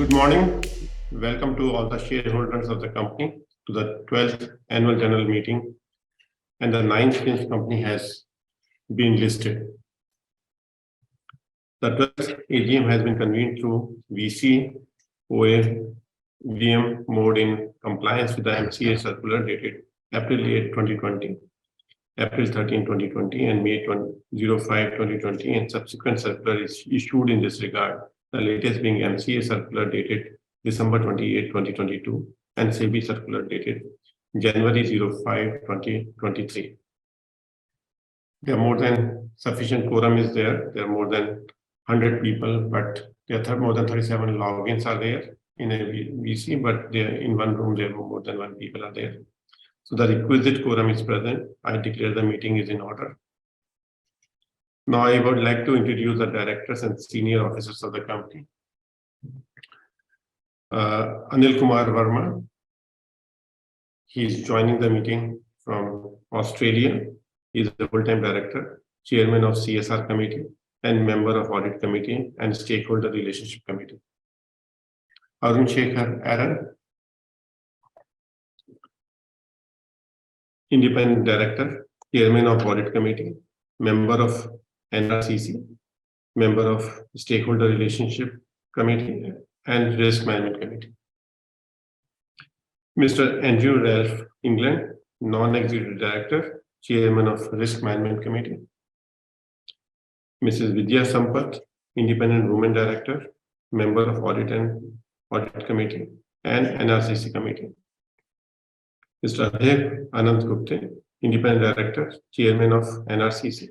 Good morning. Welcome to all the shareholders of the company to the 12th annual general meeting, and the 9th since company has been listed. The 12th AGM has been convened through VC OA VM mode in compliance with the MCA circular dated April 8, 2020, April 13, 2020, and May 05, 2020, and subsequent circular is issued in this regard. The latest being MCA circular dated December 28, 2022, and SEBI circular dated January 05, 2023. There are more than sufficient quorum is there. There are more than 100 people, but there are more than 37 logins are there in a VC, but there in one room there are more than 1 people are there. So the requisite quorum is present. I declare the meeting is in order. Now I would like to introduce the directors and senior officers of the company. Anil Kumar Verma. He is joining the meeting from Australia. He is a full-time director, chairman of CSR committee, and member of audit committee and stakeholder relationship committee. Arun Jain, independent director, chairman of audit committee, member of NRCC, member of stakeholder relationship committee and risk management committee. Mr. Andrew Ralph England, non-executive director, chairman of risk management committee. Mrs. Vidya Sampath, independent women director, member of audit and audit committee and NRCC committee. Mr. Abhay Anand Gupte, independent director, chairman of NRCC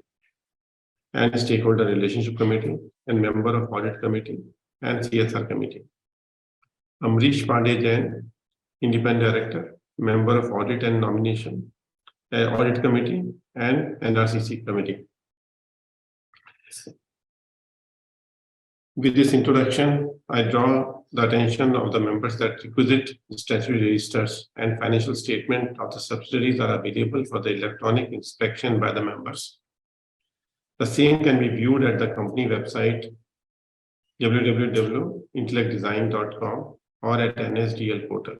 and stakeholder relationship committee and member of audit committee and CSR committee. Amrish Pandey Jain, independent director, member of audit and nomination, audit committee and NRCC committee. With this introduction, I draw the attention of the members that requisite statutory registers and financial statement of the subsidiaries are available for the electronic inspection by the members. The same can be viewed at the company website www.intellectdesign.com or at NSDL portal.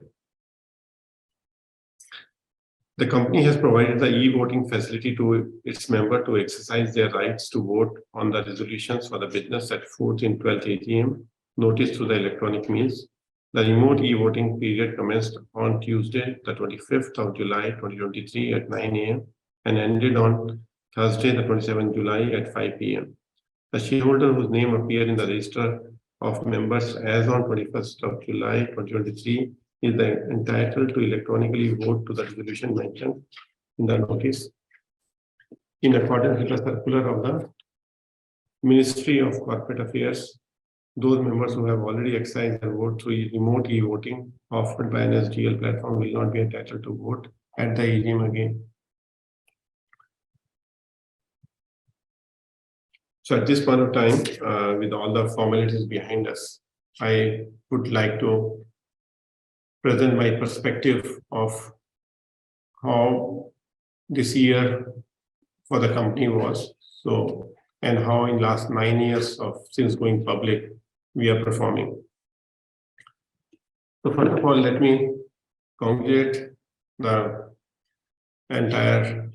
The company has provided the e-voting facility to its members to exercise their rights to vote on the resolutions for the business set forth in 12th AGM, notice through the electronic means. The remote e-voting period commenced on Tuesday, the 25th of July, 2023 at 9 a.m. and ended on Thursday, the 27th July at 5 p.m. The shareholder whose name appeared in the register of members as on 21st of July, 2023 is entitled to electronically vote to the resolution mentioned in the notice. In accordance with the circular of the Ministry of Corporate Affairs, those members who have already exercised their vote through remote e-voting offered by NSDL platform will not be entitled to vote at the AGM again. So at this point of time, with all the formalities behind us, I would like to present my perspective of how this year for the company was, so and how in last 9 years of since going public we are performing. So first of all, let me congratulate the entire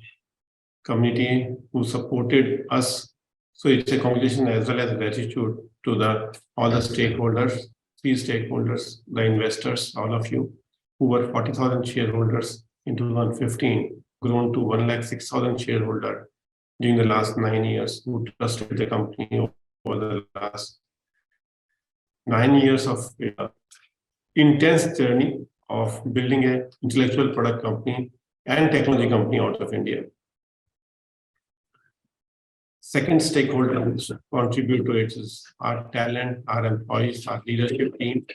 community who supported us. So it's a congratulation as well as gratitude to all the stakeholders, 3 stakeholders, the investors, all of you, who were 40,000 shareholders in 2015, grown to 106,000 shareholders during the last 9 years, who trusted the company over the last 9 years of intense journey of building an intellectual product company and technology company out of India. Second stakeholder which contribute to it is our talent, our employees, our leadership team.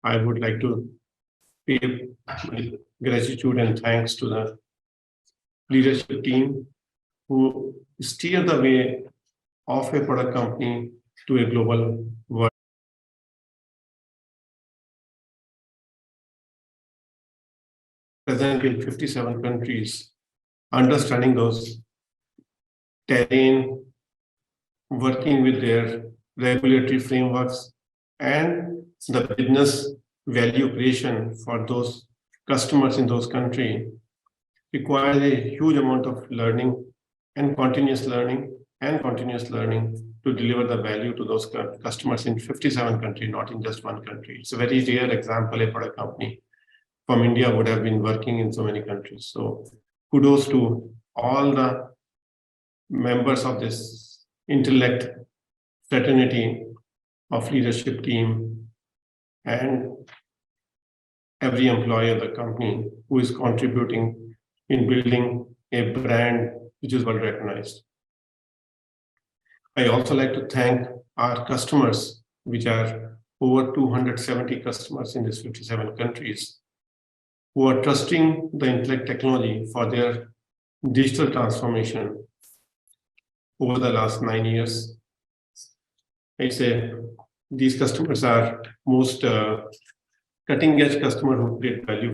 I would like to pay my gratitude and thanks to the leadership team who steer the way of a product company to a global world. Present in 57 countries, understanding those terrain, working with their regulatory frameworks, and the business value creation for those customers in those countries requires a huge amount of learning and continuous learning to deliver the value to those customers in 57 countries, not in just one country. It's a very rare example a product company from India would have been working in so many countries. So kudos to all the members of this Intellect fraternity of leadership team and every employee of the company who is contributing in building a brand which is well recognized. I also like to thank our customers, which are over 270 customers in these 57 countries, who are trusting the Intellect technology for their digital transformation over the last 9 years. I say these customers are most cutting-edge customers who create value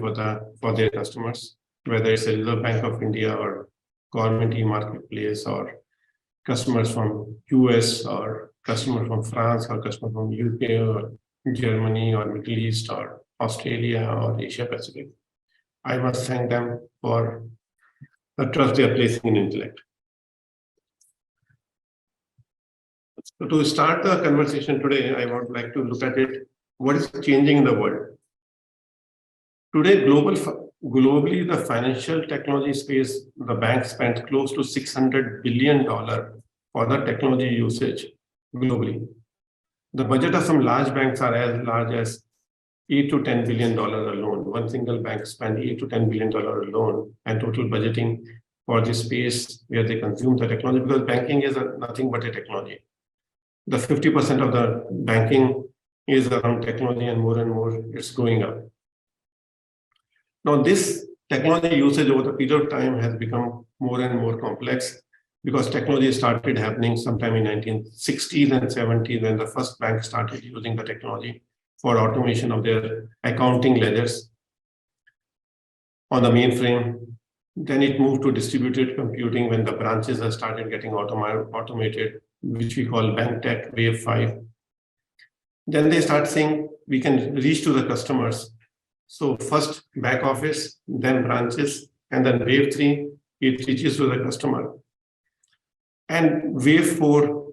for their customers, whether it's a Reserve Bank of India or government e-marketplace, or customers from US, or customers from France, or customers from UK, or Germany, or Middle East, or Australia, or Asia Pacific. I must thank them for the trust they are placing in Intellect. So to start the conversation today, I would like to look at it, what is changing in the world. Today, globally, the financial technology space, the bank spent close to $600 billion for the technology usage globally. The budget of some large banks are as large as $8 to $10 billion alone. One single bank spent $8 to $10 billion alone, and total budgeting for this space where they consume the technology, because banking is nothing but a technology. The 50% of the banking is around technology, and more it's going up. Now, this technology usage over the period of time has become more and more complex, because technology started happening sometime in 1960s and 70s when the first bank started using the technology for automation of their accounting ledgers on the mainframe. Then it moved to distributed computing when the branches have started getting automated, which we call bank tech, wave 5. Then they start saying we can reach to the customers. So first back office, then branches, and then wave 3, it reaches to the customer. And wave 4,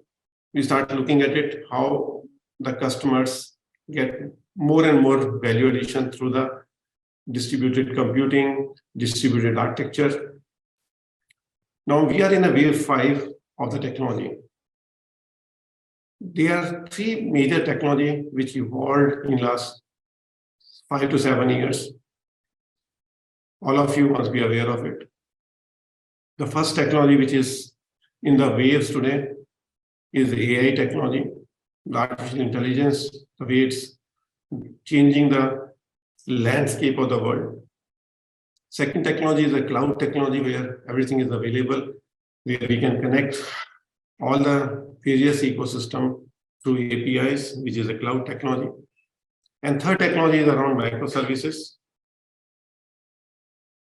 we start looking at it, how the customers get more and more value addition through the distributed computing, distributed architecture. Now we are in a wave 5 of the technology. There are 3 major technology which evolved in last 5 to 7 years. All of you must be aware of it. The first technology which is in the waves today is AI technology, artificial intelligence, the way it's changing the landscape of the world. Second technology is a cloud technology, where everything is available, where we can connect all the various ecosystem through APIs, which is a cloud technology. And third technology is around microservices,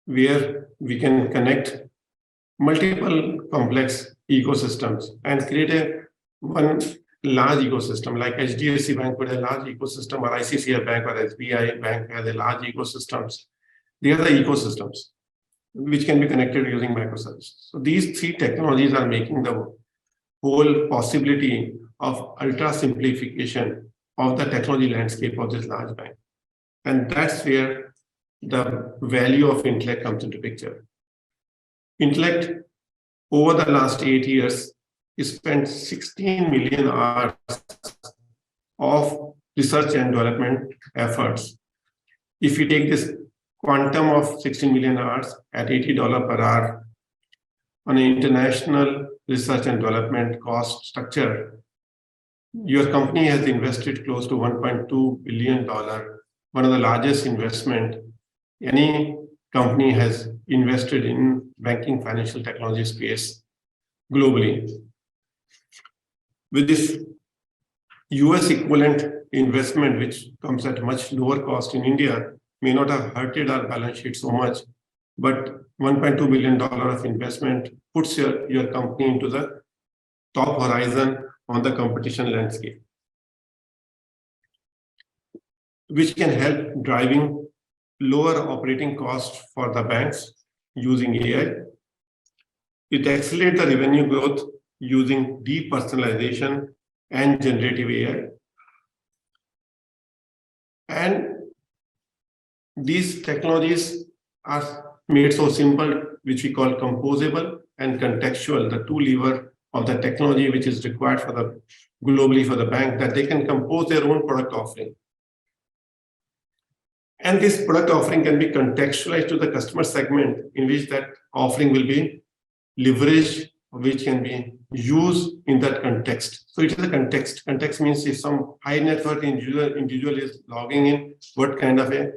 where we can connect multiple complex ecosystems and create one large ecosystem, like HDFC Bank with a large ecosystem, or ICICI Bank or SBI Bank has a large ecosystems. They are the ecosystems which can be connected using microservices. So these 3 technologies are making the whole possibility of ultra simplification of the technology landscape of this large bank. And that's where the value of Intellect comes into picture. Intellect, over the last 8 years, spent 16 million hours of research and development efforts. If you take this quantum of 16 million hours at $80 per hour on an international research and development cost structure, your company has invested close to $1.2 billion, one of the largest investment any company has invested in banking financial technology space globally. With this US equivalent investment, which comes at much lower cost in India, may not have hurted our balance sheet so much, but $1.2 billion of investment puts your company into the top horizon on the competition landscape. which can help driving lower operating costs for the banks using AI. It accelerates the revenue growth using depersonalization and generative AI. And these technologies are made so simple, which we call composable and contextual, the two levers of the technology which is required for the globally for the bank, that they can compose their own product offering. And this product offering can be contextualized to the customer segment in which that offering will be leveraged, which can be used in that context. So it is a context. Context means if some high net worth individual is logging in, what kind of a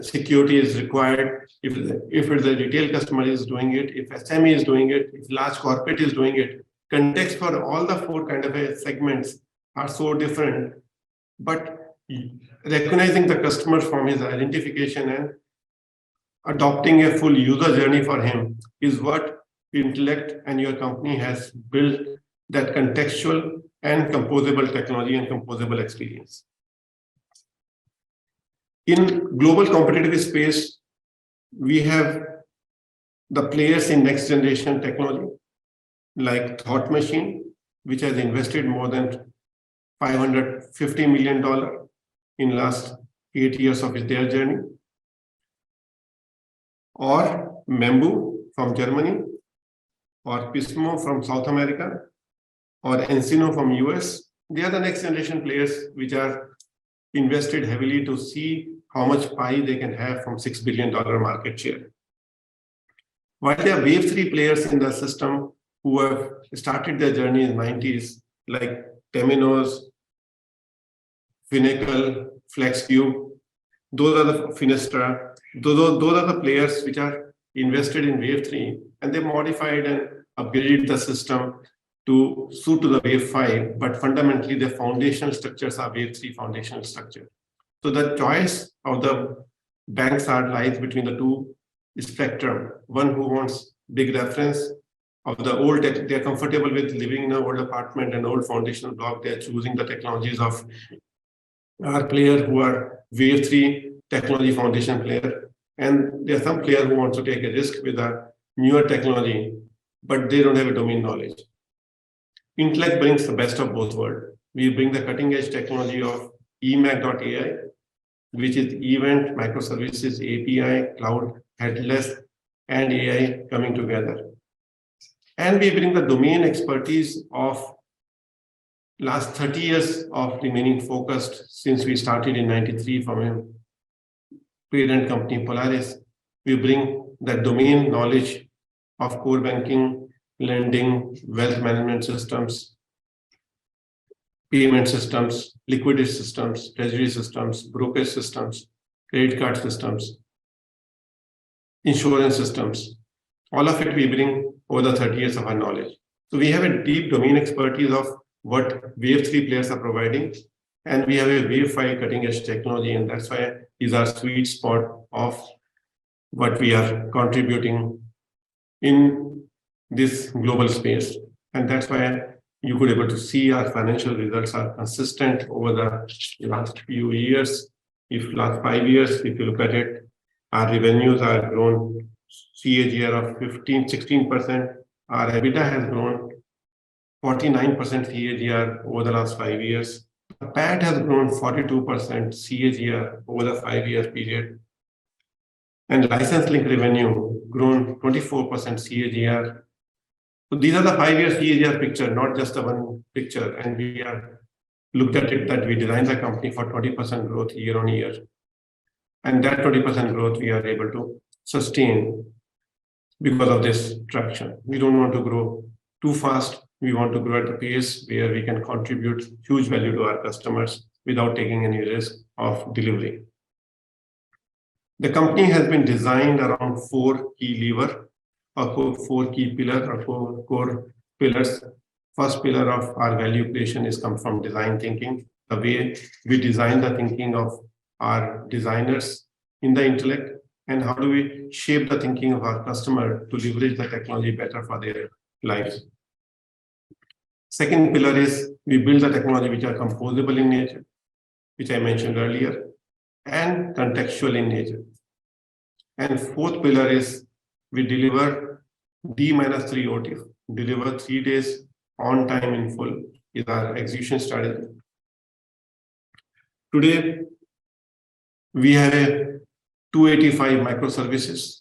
security is required. If the retail customer is doing it, if SME is doing it, if large corporate is doing it, context for all the four kind of segments are so different. But recognizing the customer from his identification and adopting a full user journey for him is what Intellect and your company has built, that contextual and composable technology and composable experience. In global competitive space, we have the players in next generation technology like Thought Machine, which has invested more than $550 million in last 8 years of their journey, or Membu from Germany, or Pismo from South America, or Encino from US. They are the next generation players which are invested heavily to see how much pie they can have from $6 billion market share. While there are wave 3 players in the system who have started their journey in the 90s, like Temenos, Finacle, FlexCube, those are the Finestra, those are the players which are invested in wave 3, and they modified and upgraded the system to suit to the wave 5, but fundamentally the foundational structures are wave 3 foundational structure. So the choice of the banks lies between the two spectrum. One who wants big reference of the old, they're comfortable with living in an old apartment and old foundational block. They're choosing the technologies of our player who are wave 3 technology foundation player. And there are some players who want to take a risk with a newer technology, but they don't have a domain knowledge. Intellect brings the best of both worlds. We bring the cutting edge technology of eMACH.ai, which is event, microservices, API, cloud, headless, and AI coming together. And we bring the domain expertise of last 30 years of remaining focused since we started in 93 from a parent company, Polaris. We bring that domain knowledge of core banking, lending, wealth management systems, payment systems, liquidity systems, treasury systems, brokerage systems, credit card systems, insurance systems. All of it we bring over the 30 years of our knowledge. So we have a deep domain expertise of what wave 3 players are providing, and we have a wave 5 cutting edge technology, and that's why is our sweet spot of what we are contributing in this global space. And that's why you could able to see our financial results are consistent over the last few years. If last 5 years, if you look at it, our revenues are grown CAGR of 16%. Our EBITDA has grown 49% CAGR over the last 5 years. The PAT has grown 42% CAGR over the 5-year period. And license link revenue grown 24% CAGR. So these are the 5-year CAGR picture, not just the one picture. And we are looked at it that we designed the company for 20% growth year on year. And that 20% growth we are able to sustain because of this traction. We don't want to grow too fast. We want to grow at a pace where we can contribute huge value to our customers without taking any risk of delivery. The company has been designed around 4 key levers, or 4 key pillars, or 4 core pillars. First pillar of our value creation is come from design thinking, the way we design the thinking of our designers in the Intellect, and how do we shape the thinking of our customer to leverage the technology better for their lives. Second pillar is we build the technology which are composable in nature, which I mentioned earlier. and contextual in nature. And fourth pillar is we deliver D-3 OTIF, deliver 3 days on time in full is our execution strategy. Today, we have a 285 microservices,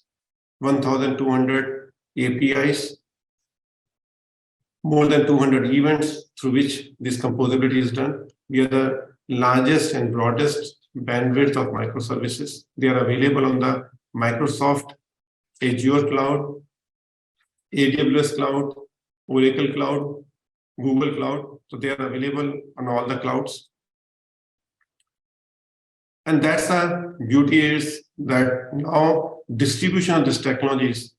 1,200 APIs, more than 200 events through which this composability is done. We are the largest and broadest bandwidth of microservices. They are available on the Microsoft Azure Cloud, AWS Cloud, Oracle Cloud, Google Cloud. So they are available on all the clouds. And that's the beauty is that now distribution of these technologies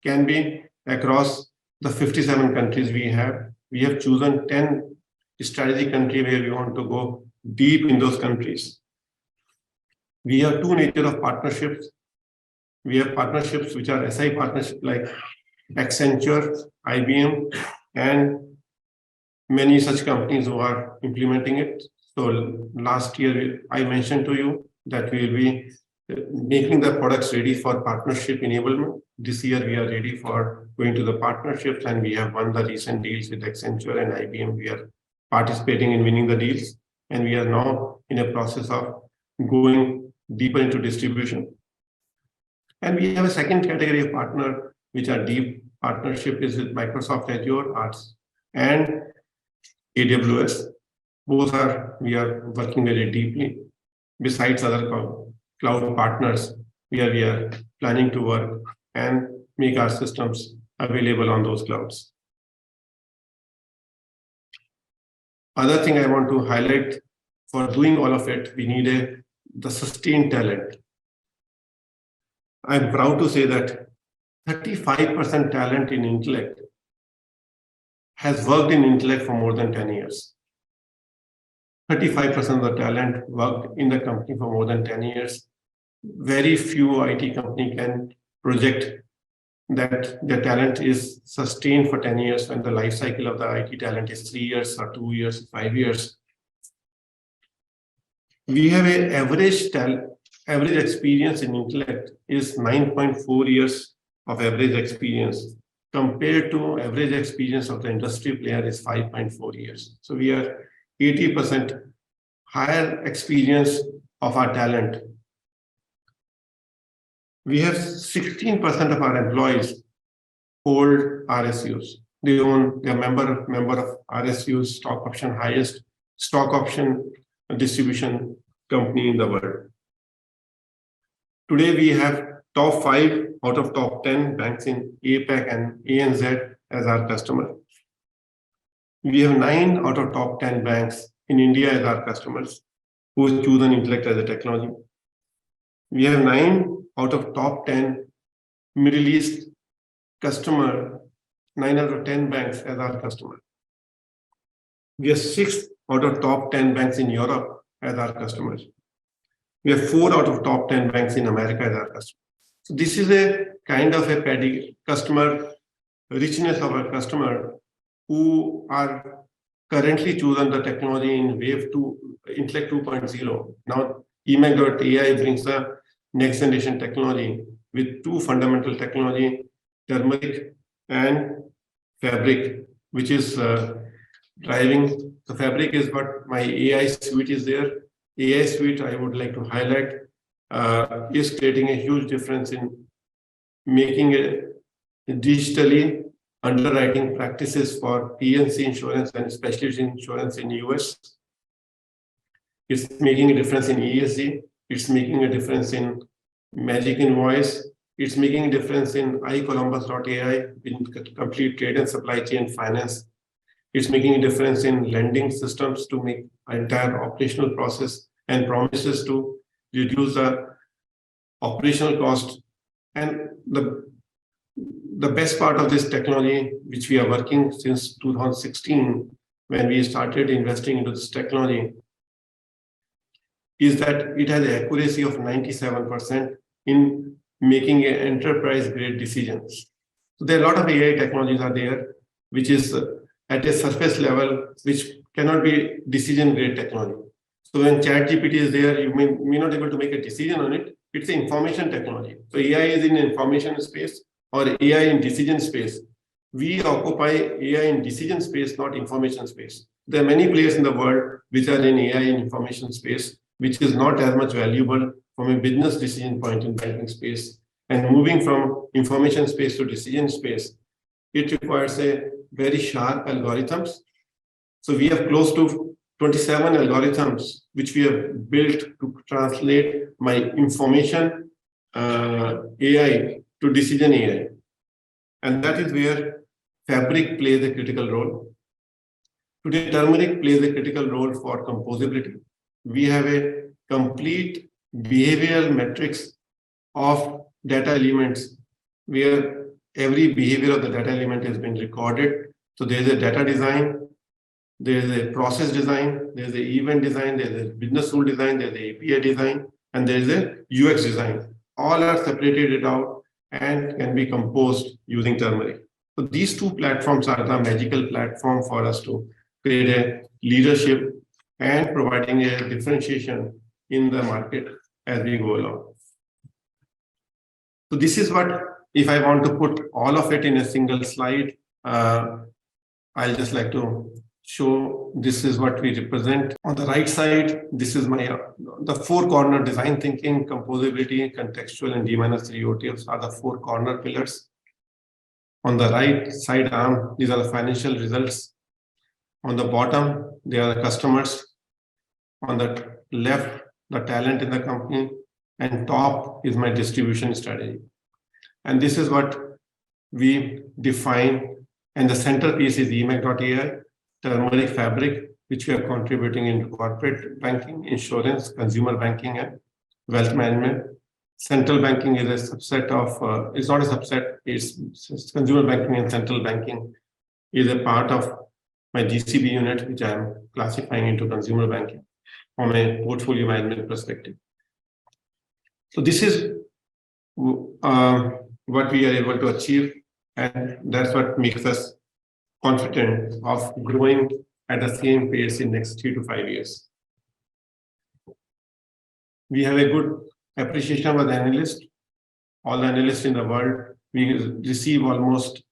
can be across the 57 countries we have. We have chosen 10 strategic countries where we want to go deep in those countries. We have two nature of partnerships. We have partnerships which are SI partnerships like Accenture, IBM, and many such companies who are implementing it. So last year, I mentioned to you that we will be making the products ready for partnership enablement. This year, we are ready for going to the partnerships, and we have won the recent deals with Accenture and IBM. We are participating in winning the deals, and we are now in a process of going deeper into distribution. And we have a second category of partner, which are deep partnership is with Microsoft Azure, Arts, and AWS. Both are, we are working very deeply. Besides other cloud partners, we are planning to work and make our systems available on those clouds. Other thing I want to highlight, for doing all of it, we need the sustained talent. I'm proud to say that 35% talent in Intellect has worked in Intellect for more than 10 years. 35% of the talent worked in the company for more than 10 years. Very few IT company can project that their talent is sustained for 10 years when the life cycle of the IT talent is 3 years or 2 years, 5 years. We have an average experience in Intellect is 9.4 years of average experience compared to average experience of the industry player is 5.4 years. So we are 80% higher experience of our talent. We have 16% of our employees hold RSUs. They own, they are member of RSUs, stock option, highest stock option distribution company in the world. Today we have top 5 out of top 10 banks in APAC and ANZ as our customer. We have 9 out of top 10 banks in India as our customers who have chosen Intellect as a technology. We have 9 out of top 10 Middle East customer, 9 out of 10 banks as our customer. We have 6 out of top 10 banks in Europe as our customers. We have 4 out of top 10 banks in America as our customers. So this is a kind of a customer richness of our customer who are currently chosen the technology in Wave 2, Intellect 2.0. Now, eMACH.ai brings the next generation technology with 2 fundamental technology, turmeric and fabric, which is driving. The fabric is what my AI suite is there. AI suite, I would like to highlight, is creating a huge difference in making a digitally underwriting practices for P&C insurance and specialty insurance in US. It's making a difference in ESG. It's making a difference in Magic Invoice. It's making a difference in iColumbus.ai in complete trade and supply chain finance. It's making a difference in lending systems to make entire operational process and promises to reduce the operational cost. And the best part of this technology, which we are working since 2016, when we started investing into this technology, is that it has an accuracy of 97% in making enterprise-grade decisions. So there are a lot of AI technologies are there, which is at a surface level, which cannot be decision-grade technology. So when ChatGPT is there, you may not be able to make a decision on it. It's an information technology. So AI is in information space or AI in decision space. We occupy AI in decision space, not information space. There are many players in the world which are in AI in information space, which is not as much valuable from a business decision point in banking space. And moving from information space to decision space, it requires a very sharp algorithms. So we have close to 27 algorithms which we have built to translate my information AI to decision AI. And that is where Fabric plays a critical role. Today, Turmeric plays a critical role for composability. We have a complete behavioral matrix of data elements where every behavior of the data element has been recorded. So there is a data design, there is a process design, there is an event design, there is a business rule design, there is an API design, and there is a UX design. All are separated out and can be composed using Turmeric. So these two platforms are the magical platform for us to create a leadership and providing a differentiation in the market as we go along. So this is what, if I want to put all of it in a single slide, I'll just like to show this is what we represent. On the right side, this is my the four corner design thinking, composability, contextual, and D-3 OTFs are the four corner pillars. On the right side arm, these are the financial results. On the bottom, they are the customers. On the left, the talent in the company. And top is my distribution strategy. And this is what we define. And the centerpiece is eMACH.ai, Turmeric Fabric, which we are contributing into corporate banking, insurance, consumer banking, and wealth management. Central banking is a subset of, it's not a subset, it's consumer banking and central banking is a part of my GCB unit, which I am classifying into consumer banking from a portfolio management perspective. So this is what we are able to achieve, and that's what makes us confident of growing at the same pace in next 3 to 5 years. We have a good appreciation of the analysts. All the analysts in the world, we receive almost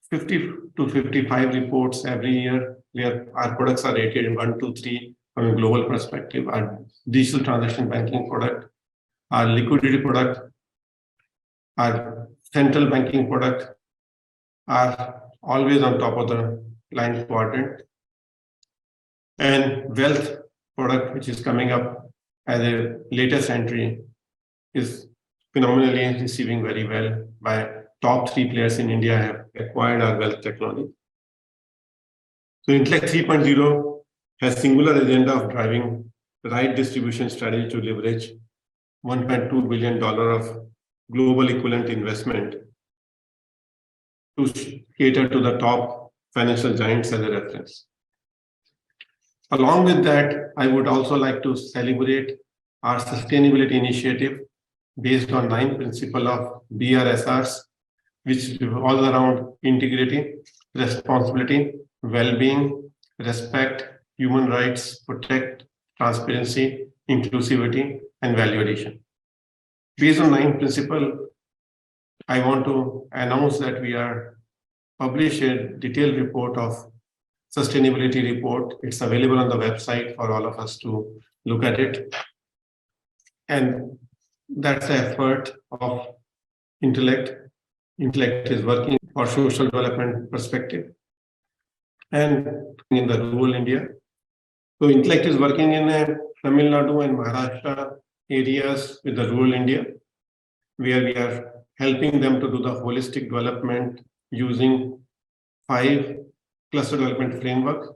50 to 55 reports every year where our products are rated in 1, 2, 3 from a global perspective. Our digital transaction banking product, our liquidity product, our central banking product are always on top of the client quadrant. And wealth product, which is coming up as a latest entry, is phenomenally receiving very well by top 3 players in India have acquired our wealth technology. So Intellect 3.0 has singular agenda of driving the right distribution strategy to leverage $1.2 billion of global equivalent investment to cater to the top financial giants as a reference. Along with that, I would also like to celebrate our sustainability initiative based on 9 principles of BRSRs, which revolve around integrity, responsibility, well-being, respect, human rights, protect, transparency, inclusivity, and value addition. Based on 9 principles, I want to announce that we are publish a detailed report of sustainability report. It's available on the website for all of us to look at it. And that's the effort of Intellect. Intellect is working for social development perspective and in the rural India. So Intellect is working in Tamil Nadu and Maharashtra areas with the rural India, where we are helping them to do the holistic development using 5 cluster development framework.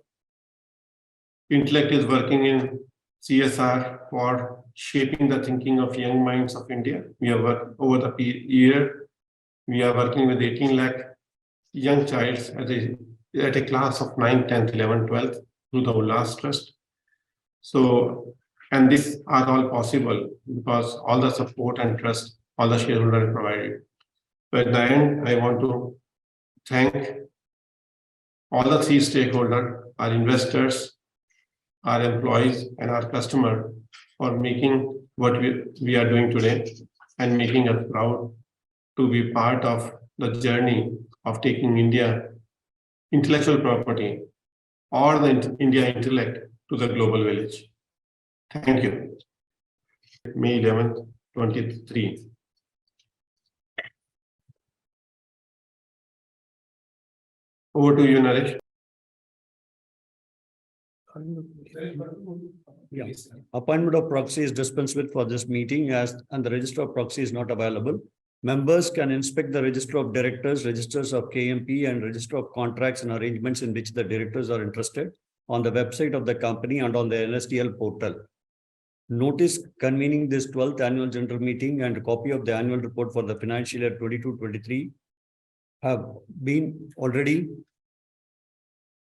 Intellect is working in CSR for shaping the thinking of young minds of India. We have worked over the year. We are working with 18 lakh young childs at a class of 9th, 10th, 11th, 12th through the Ullas Trust. So, and these are all possible because all the support and trust all the shareholders provided. So at the end, I want to thank all the 3 stakeholders, our investors, our employees, and our customer for making what we are doing today and making us proud to be part of the journey of taking India intellectual property or the India intellect to the global village. Thank you. May 11th, 23. Over to you, Naresh. Yeah. Appointment of proxy is dispensed with for this meeting and the register of proxy is not available. Members can inspect the register of directors, registers of KMP, and register of contracts and arrangements in which the directors are interested on the website of the company and on the NSDL portal. Notice convening this 12th annual general meeting and a copy of the annual report for the financial year 22-23 have been already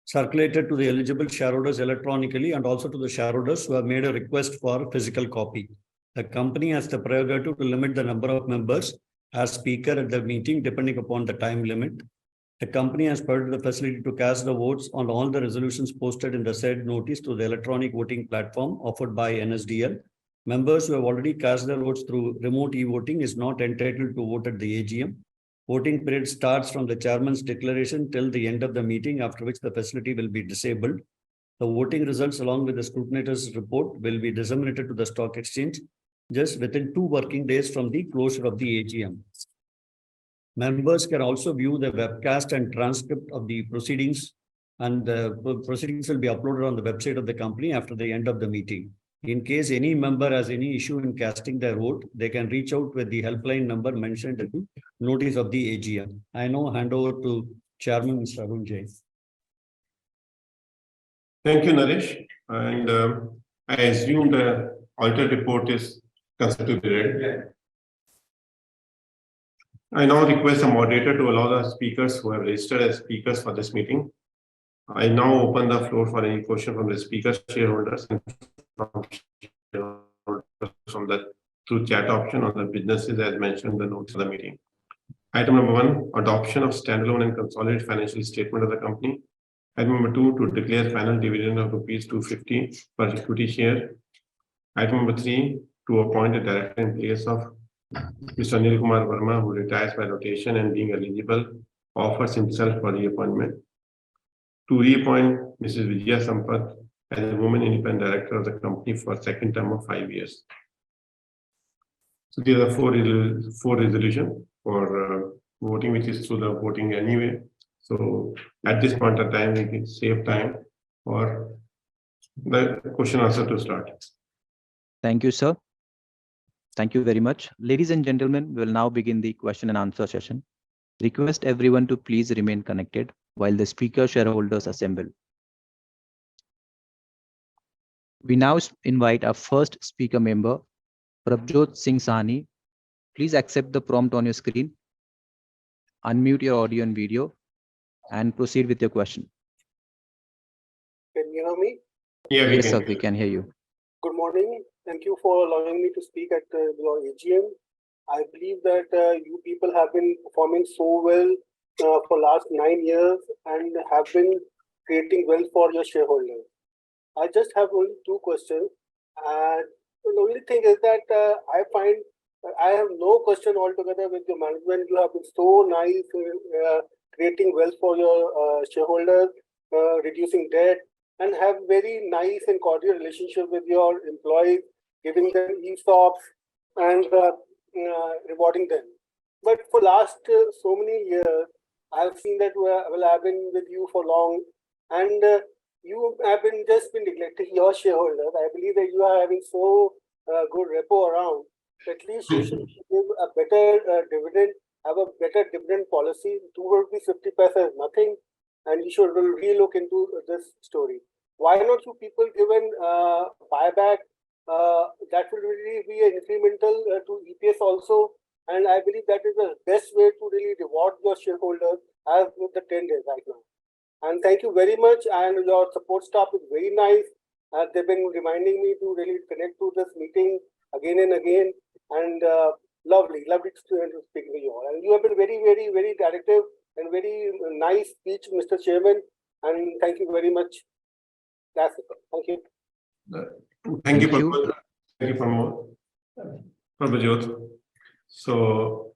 circulated to the eligible shareholders electronically and also to the shareholders who have made a request for physical copy. The company has the prerogative to limit the number of members as speaker at the meeting depending upon the time limit. The company has provided the facility to cast the votes on all the resolutions posted in the said notice to the electronic voting platform offered by NSDL. Members who have already cast their votes through remote e-voting is not entitled to vote at the AGM. Voting period starts from the chairman's declaration till the end of the meeting, after which the facility will be disabled. The voting results along with the scrutineer's report will be disseminated to the stock exchange just within 2 working days from the closure of the AGM. Members can also view the webcast and transcript of the proceedings, and the proceedings will be uploaded on the website of the company after the end of the meeting. In case any member has any issue in casting their vote, they can reach out with the helpline number mentioned in the notice of the AGM. I now hand over to Chairman Mr. Arun Jain. Thank you, Naresh. And I assume the auditor report is considered to be read. I now request the moderator to allow the speakers who have registered as speakers for this meeting. I now open the floor for any question from the speakers, shareholders, and from the through chat option on the businesses as mentioned in the notes of the meeting. Item number 1, adoption of standalone and consolidated financial statement of the company. Item number 2, to declare final dividend of rupees 250 per equity share. Item number 3, to appoint a director in place of Mr. Anil Kumar Verma, who retires by rotation and being eligible, offers himself for reappointment. To reappoint Mrs. Vijaya Sampath as a woman independent director of the company for a second term of 5 years. So these are four resolutions for voting, which is through the voting anyway. So at this point of time, we can save time for the question answer to start. Thank you, sir. Thank you very much. Ladies and gentlemen, we will now begin the question and answer session. Request everyone to please remain connected while the speaker shareholders assemble. We now invite our first speaker member, Prabjot Singh Sahni. Please accept the prompt on your screen, unmute your audio and video, and proceed with your question. Can you hear me? Yeah, yes, sir, we can hear you. Good morning. Thank you for allowing me to speak at your AGM. I believe that you people have been performing so well for last 9 years and have been creating wealth for your shareholders. I just have only 2 questions. The only thing is that I find I have no question altogether with your management. You have been so nice creating wealth for your shareholders, reducing debt, and have very nice and cordial relationship with your employees, giving them ESOPs and rewarding them. But for last so many years, I have seen that I've been with you for long, and you have just been neglecting your shareholders. I believe that you are having so good repo around. At least you should give a better dividend, have a better dividend policy. 2 rupees 50 paisa is nothing, and you should relook into this story. Why not you people given buyback? That will really be incremental to EPS also, and I believe that is the best way to really reward your shareholders as with the 10 days right now. And thank you very much, and your support staff is very nice. They've been reminding me to really connect to this meeting again and again, and lovely to speak with you all. And you have been very, very, very directive and very nice speech, Mr. Chairman, and thank you very much. That's it. Thank you. Thank you, Thank you. Prabhu. Thank you, Prabhajot. So,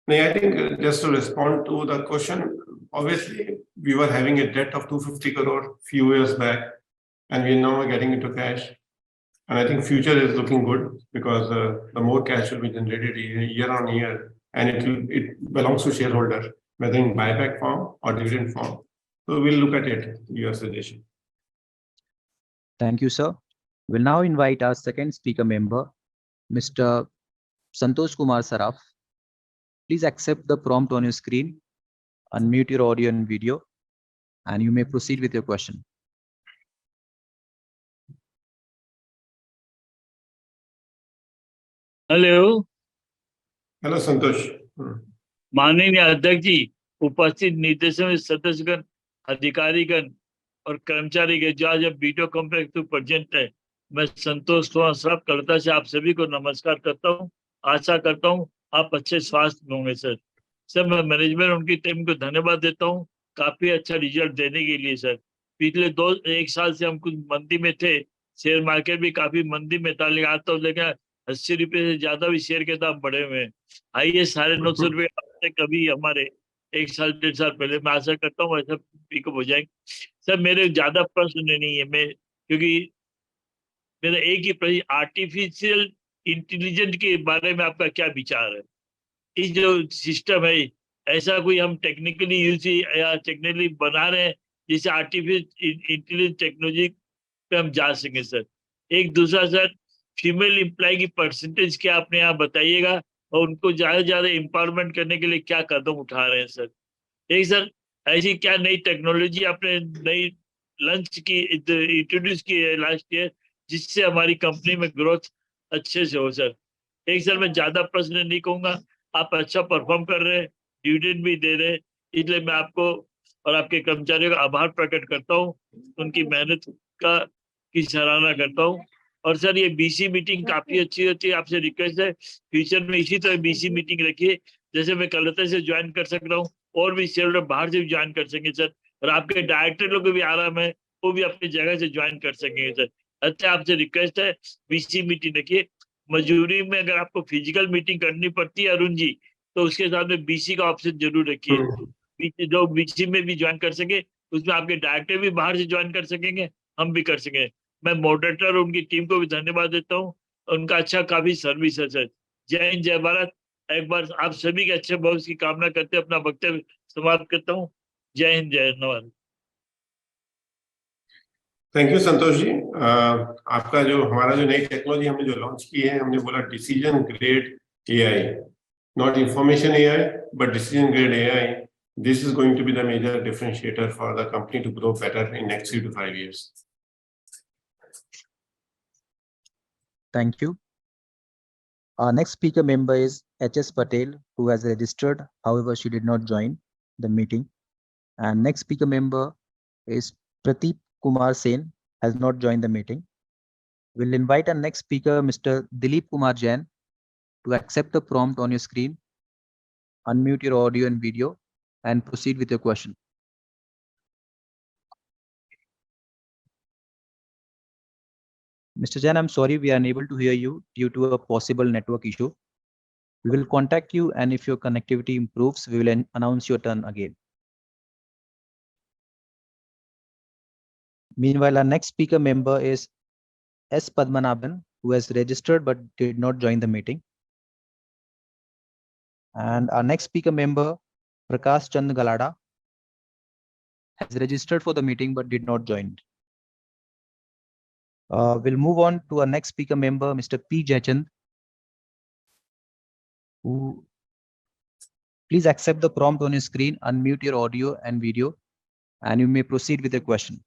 I think just to respond to the question, obviously, we were having a debt of 250 crore few years back, and we are now getting into cash. And I think future is looking good because the more cash will be generated year on year, and it belongs to shareholder, whether in buyback form or dividend form. So we'll look at it, your suggestion. Thank you, sir. We'll now invite our second speaker member, Mr. Santosh Kumar Saraf. Please accept the prompt on your screen, unmute your audio and video, and you may proceed with your question. Hello Hello, Santosh. माननीय अध्यक्ष जी, उपस्थित निदेशक सदस्यगण, अधिकारीगण और कर्मचारीगण जो आज video conference में present है, मैं संतोष कुमार सराफ कलकत्ता से आप सभी को नमस्कार करता हूं। आशा करता हूं आप अच्छे स्वास्थ्य में होंगे सर। सर, मैं मैनेजमेंट उनकी टीम को धन्यवाद देता हूं काफी अच्छा रिजल्ट देने के लिए सर। पिछले एक साल से हम कुछ मंदी में थे, शेयर मार्केट भी काफी मंदी में था, लेकिन आज तो लेकिन 80 रुपये से ज्यादा भी शेयर के दाम बढ़े हुए हैं। आइए 950 रुपये कभी हमारे 1 साल 1.5 साल पहले। मैं आशा करता हूँ ऐसा पिकअप हो जाएंगे सर। मेरे ज्यादा प्रश्न नहीं है, मैं क्योंकि मेरा एक ही प्रश्न, आर्टिफिशियल इंटेलिजेंस के बारे में आपका क्या विचार है? इस जो सिस्टम है, ऐसा कोई हम टेक्निकली यूज या टेक्निकली बना रहे हैं जिससे आर्टिफिशियल इंटेलिजेंस टेक्नोलॉजी पे हम जा सके सर। एक दूसरा सर, फीमेल एम्प्लॉय की परसेंटेज क्या आपने यहाँ बताइएगा, और उनको ज्यादा से ज्यादा एम्पावरमेंट करने के लिए क्या कदम उठा रहे हैं सर। एक सर, ऐसी क्या नई टेक्नोलॉजी आपने नई लंच की इंट्रोड्यूस की है लास्ट ईयर, जिससे हमारी कंपनी में ग्रोथ अच्छे से हो सर। एक सर, मैं ज्यादा प्रश्न नहीं कहूंगा, आप अच्छा परफॉर्म कर रहे हैं, डिविडेंड भी दे रहे हैं, इसलिए मैं आपको और आपके कर्मचारियों का आभार प्रकट करता हूँ, उनकी मेहनत की सराहना करता हूँ। और सर, ये बीसी मीटिंग काफी अच्छी होती है, आपसे रिक्वेस्ट है फ्यूचर में इसी तरह बीसी मीटिंग रखिए। जैसे मैं कलकत्ता से ज्वाइन कर सक रहा हूँ, और भी शेयर बाहर से भी ज्वाइन कर सकेंगे सर, और आपके डायरेक्टर लोग को भी आराम है, वो भी अपनी जगह से ज्वाइन कर सकेंगे सर। अच्छा, आपसे रिक्वेस्ट है बीसी मीटिंग रखिए। मजबूरी में अगर आपको फिजिकल मीटिंग करनी पड़ती है अरुण जी, तो उसके साथ में बीसी का ऑप्शन जरूर रखिए, जो बीसी में भी ज्वाइन कर सके, उसमें आपके डायरेक्टर भी बाहर से ज्वाइन कर सकेंगे, हम भी कर सकेंगे। मैं मॉडरेटर और उनकी टीम को भी धन्यवाद देता हूँ, उनका अच्छा काफी सर्विस है सर। जय हिंद, जय भारत। एक बार आप सभी के अच्छे भविष्य की कामना करते अपना वक्तव्य समाप्त करता हूँ। जय हिंद, जय धन्यवाद। Thank you Santosh ji. आपका जो हमारा जो नई टेक्नोलॉजी हमने जो लॉन्च की है, हमने बोला decision grade AI, not information AI but decision grade AI. This is going to be the major differentiator for the company to grow better in next 3 to 5 years. Thank you. Our next speaker member is HS Patel, who has registered. However, she did not join the meeting. And next speaker member is Prateep Kumar Sen, has not joined the meeting. We'll invite our next speaker, Mr. Dilip Kumar Jain, to accept the prompt on your screen, unmute your audio and video, and proceed with your question. Mr. Jain, I'm sorry we are unable to hear you due to a possible network issue. We will contact you, and if your connectivity improves, we will announce your turn again. Meanwhile, our next speaker member is S. Padmanabhan, who has registered but did not join the meeting. And our next speaker member, Prakash Chand Galada, has registered for the meeting but did not join. We'll move on to our next speaker member, Mr. P. Jaychand, who please accept the prompt on your screen, unmute your audio and video, and you may proceed with your question.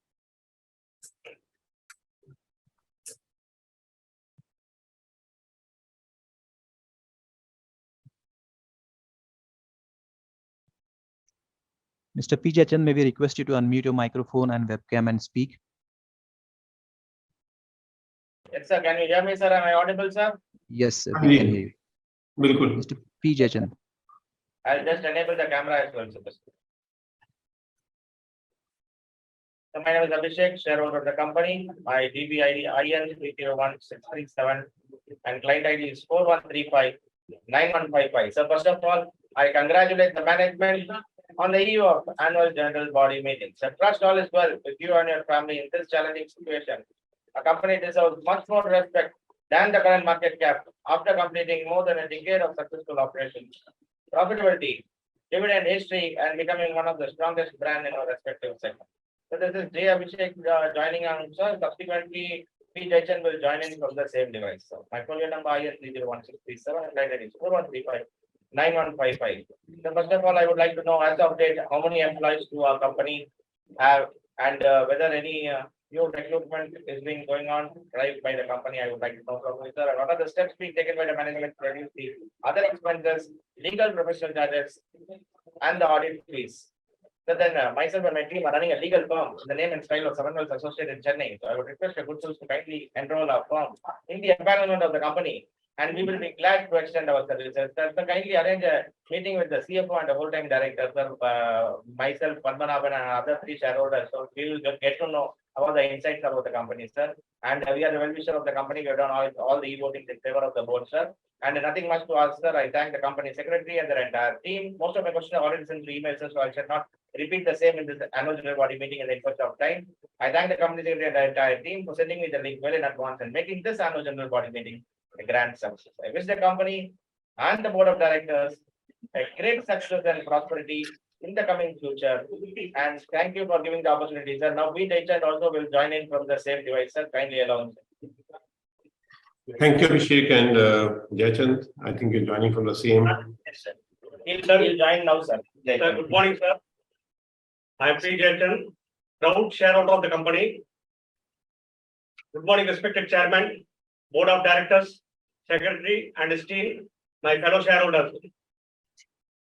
Mr. P. Jaychand, may we request you to unmute your microphone and webcam and speak? Yes, sir. Can you hear me, sir? Am I audible, sir? Yes, sir, we can hear you. बिल्कुल। Mr. P. Jaychand. I'll just enable the camera as well, sir. So my name is Abhishek, shareholder of the company. My DBID IN 301637 and client ID is 41359155. So first of all, I congratulate the management on the eve of annual general body meeting. So trust all is well with you and your family in this challenging situation. A company deserves much more respect than the current market cap after completing more than a decade of successful operations, profitability, dividend history, and becoming one of the strongest brands in our respective segment. So this is J. Abhishek joining on, sir. Subsequently, P. Jaichan will join in from the same device. So my folio number is 301637 and line is 41359155. So first of all, I would like to know as of date how many employees do our company have and whether any new recruitment is being going on right by the company. I would like to know from you, sir. And what are the steps being taken by the management to reduce the other expenses, legal professional charges, and the audit fees? So then myself and my team are running a legal firm in the name and style of Samanwell's Associate in Chennai. So I would request your good souls to kindly enroll our firm in the empanelment of the company, and we will be glad to extend our services. So kindly arrange a meeting with the CFO and the whole-time director, sir, myself, Padmanabhan, and other three shareholders. So we will get to know about the insights about the company, sir. And we are the well-wisher of the company. We have done all the e-voting in favor of the board, sir. And nothing much to ask, sir. I thank the company secretary and their entire team. Most of my questions are already sent through email, sir, so I shall not repeat the same in this annual general body meeting in the interest of time. I thank the company secretary and the entire team for sending me the link well in advance and making this annual general body meeting a grand success. I wish the company and the board of directors a great success and prosperity in the coming future. And thank you for giving the opportunity, sir. Now we Jaichan also will join in from the same device, sir. Kindly allow him. Thank you, Abhishek and Jaichan. I think you're joining from the same. Yes, sir. He'll join now, sir. Sir, good morning, sir. I am P. Jaichan, proud shareholder of the company. Good morning, respected chairman, board of directors, secretary, and his team, my fellow shareholders.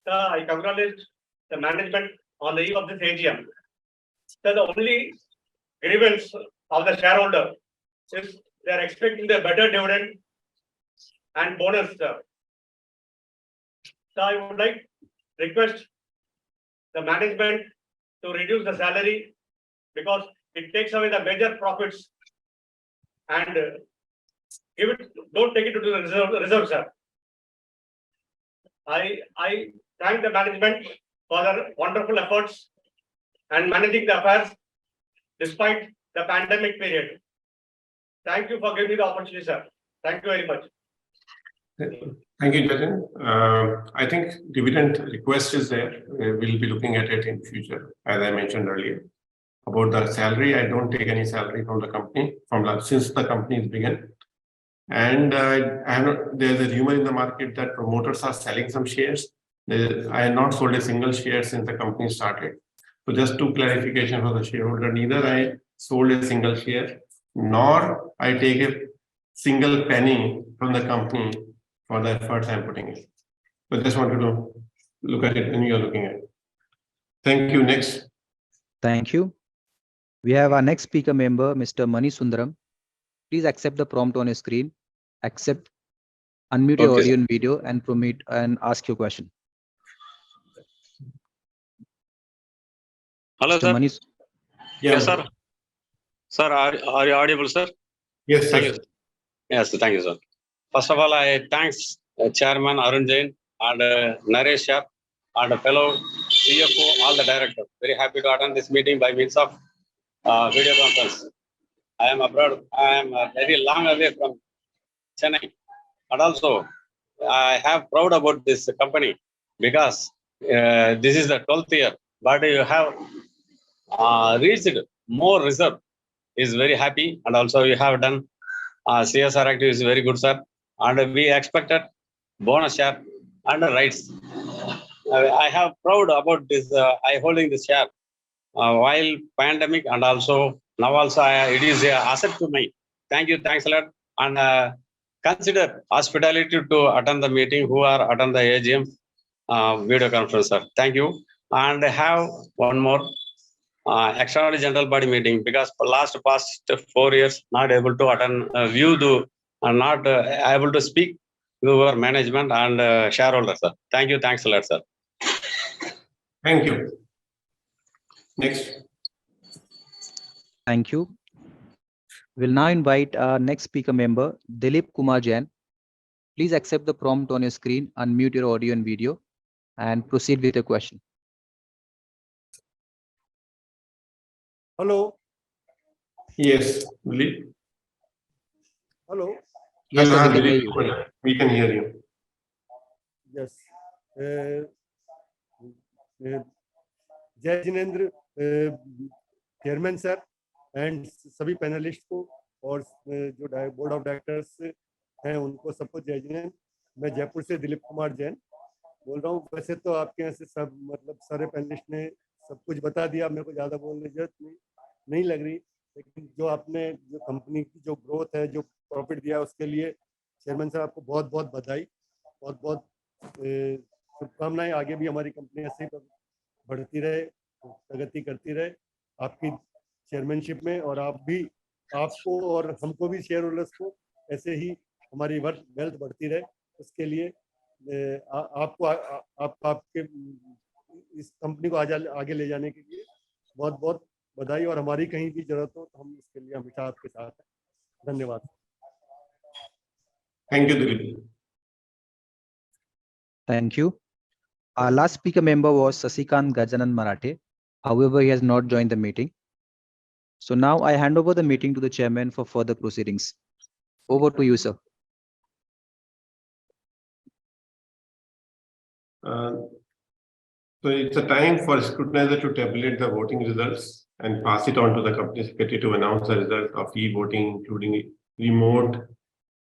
Sir, I congratulate the management on the eve of this AGM. Sir, the only grievance of the shareholder is they are expecting the better dividend and bonus, sir. So I would like to request the management to reduce the salary because it takes away the major profits and don't take it to the reserve, sir. I thank the management for their wonderful efforts and managing the affairs despite the pandemic period. Thank you for giving me the opportunity, sir. Thank you very much. Thank you, Jaichan. I think dividend request is there. We'll be looking at it in future, as I mentioned earlier. About the salary, I don't take any salary from the company since the company is begun. And there's a rumor in the market that promoters are selling some shares. I have not sold a single share since the company started. So just two clarification for the shareholder, neither I sold a single share, nor I take a single penny from the company for the efforts I'm putting in. So just wanted to look at it when you're looking at it. Thank you. Next. Thank you. We have our next speaker member, Mr. Mani Sundaram. Please accept the prompt on your screen. Accept, unmute your audio and video, and permit and ask your question. Hello, sir. Mani, Yes, sir. Sir, are you audible, sir? Yes, sir. Thank you. Yes, thank you, sir. First of all, I thanks Chairman Arun Jain and Naresh sir and fellow CFO, all the directors. Very happy to attend this meeting by means of video conference. I am abroad. I am very long away from Chennai, and also I have proud about this company because this is the 12th year, but you have reached more reserve. Is very happy, and also you have done CSR activities very good, sir. And we expected bonus share and rights. I have proud about this. I holding this share while pandemic, and also now also it is a asset to me. Thank you, thanks a lot, and consider hospitality to attend the meeting who are attend the AGM video conference, sir. Thank you. And I have one more extraordinary general body meeting because for past 4 years not able to attend not able to speak to our management and shareholders, sir. Thank you, thanks a lot, sir. Thank you. Next. Thank you. We'll now invite our next speaker member, Dilip Kumar Jain. Please accept the prompt on your screen, unmute your audio and video, and proceed with your question. Hello. Yes, Dilip. Hello. Yes, sir, we can hear Dilip, you. we can hear you. Yes. जय Jinendra chairman sir and सभी panelist को और जो board of directors हैं उनको सबको जय जिनेंद्र। मैं जयपुर से दिलीप कुमार जैन बोल रहा हूँ। वैसे तो आपके यहाँ से सब मतलब सारे पैनलिस्ट ने सब कुछ बता दिया, मेरे को ज़्यादा बोलने की जरूरत नहीं लग रही, लेकिन जो आपने जो कंपनी की जो ग्रोथ है, जो प्रॉफिट दिया, उसके लिए चेयरमैन साहब आपको बहुत बहुत बधाई, बहुत बहुत शुभकामनाएं। आगे भी हमारी कंपनी ऐसे ही बढ़ती रहे, प्रगति करती रहे आपकी चेयरमैनशिप में, और आप भी, आपको और हमको भी, शेयर होल्डर्स को ऐसे ही हमारी वेल्थ बढ़ती रहे। उसके लिए आपको आपके इस कंपनी को आगे ले जाने के लिए बहुत बहुत बधाई, और हमारी कहीं भी जरूरत हो तो हम इसके लिए हमेशा आपके साथ हैं। धन्यवाद। Thank you, Dilip. Thank you. Our last speaker member was Sasikant Gajanan Marathe. However, he has not joined the meeting. So now I hand over the meeting to the chairman for further proceedings. Over to you, sir. So it's a time for scrutinizer to tabulate the voting results and pass it on to the company secretary to announce the result of e-voting, including remote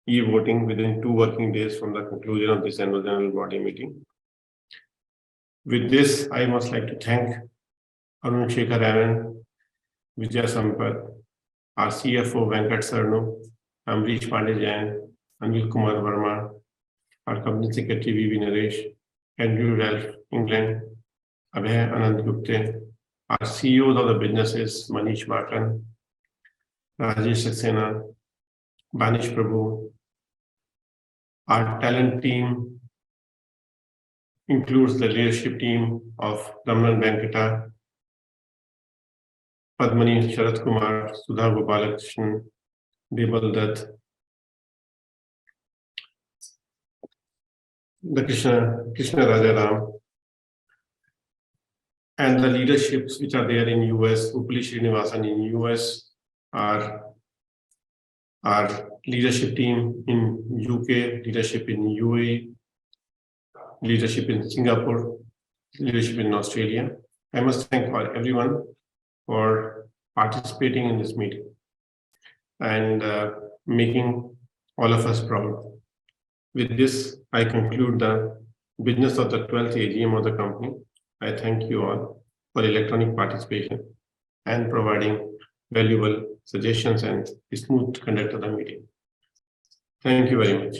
e-voting, within 2 working days from the conclusion of this annual general body meeting. With this, I must like to thank Arun Jain, Vijay Sampath, our CFO Venkat Sarno, Amrish Pandey Jain, Anil Kumar Verma, our company secretary V.V. Naresh, Andrew Ralph England, Abhay Anand Gupte, our CEOs of the businesses, Manish Bakan, Rajesh Saxena, Banish Prabhu. Our talent team includes the leadership team of Ramanan Venkata, Padmani Sharat Kumar, Sudha Gopalakrishnan, Debal Dutt, the Krishna Rajaram, and the leaderships which are there in US, Upali Srinivasan in US, our leadership team in UK, leadership in UAE, leadership in Singapore, leadership in Australia. I must thank everyone for participating in this meeting and making all of us proud. With this, I conclude the business of the 12th AGM of the company. I thank you all for electronic participation and providing valuable suggestions and smooth conduct of the meeting. Thank you very much.